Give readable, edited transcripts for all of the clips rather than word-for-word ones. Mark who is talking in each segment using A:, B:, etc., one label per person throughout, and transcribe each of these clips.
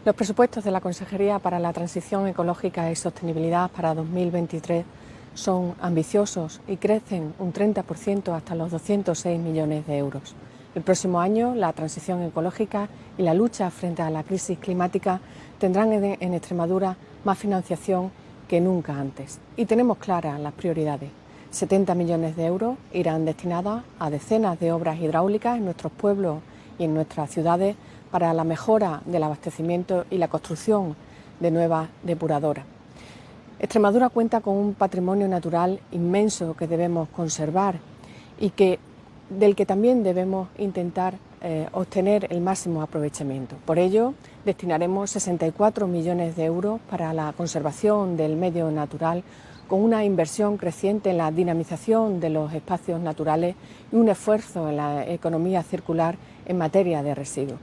A: Los presupuestos de la Consejería para la Transición Ecológica y Sostenibilidad para 2023 son ambiciosos y crecen un 30% hasta los 206 millones de euros. El próximo año, la transición ecológica y la lucha frente a la crisis climática tendrán en Extremadura más financiación que nunca antes. Y tenemos claras las prioridades. 70 millones de euros irán destinados a decenas de obras hidráulicas en nuestros pueblos y en nuestras ciudades para la mejora del abastecimiento y la construcción de nuevas depuradoras. Extremadura cuenta con un patrimonio natural inmenso que debemos conservar y del que también debemos intentar obtener el máximo aprovechamiento. Por ello, destinaremos 64 millones de euros para la conservación del medio natural, con una inversión creciente en la dinamización de los espacios naturales y un esfuerzo en la economía circular en materia de residuos.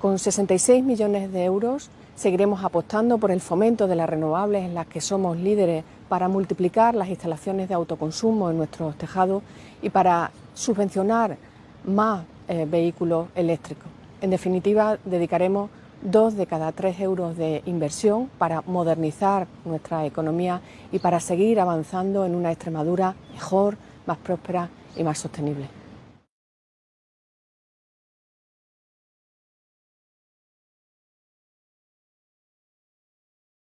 A: Con 66 millones de euros seguiremos apostando por el fomento de las renovables, en las que somos líderes, para multiplicar las instalaciones de autoconsumo en nuestros tejados y para subvencionar más vehículos eléctricos. En definitiva, dedicaremos 2 de cada 3 euros de inversión para modernizar nuestra economía y para seguir avanzando en una Extremadura mejor, más próspera y más sostenible.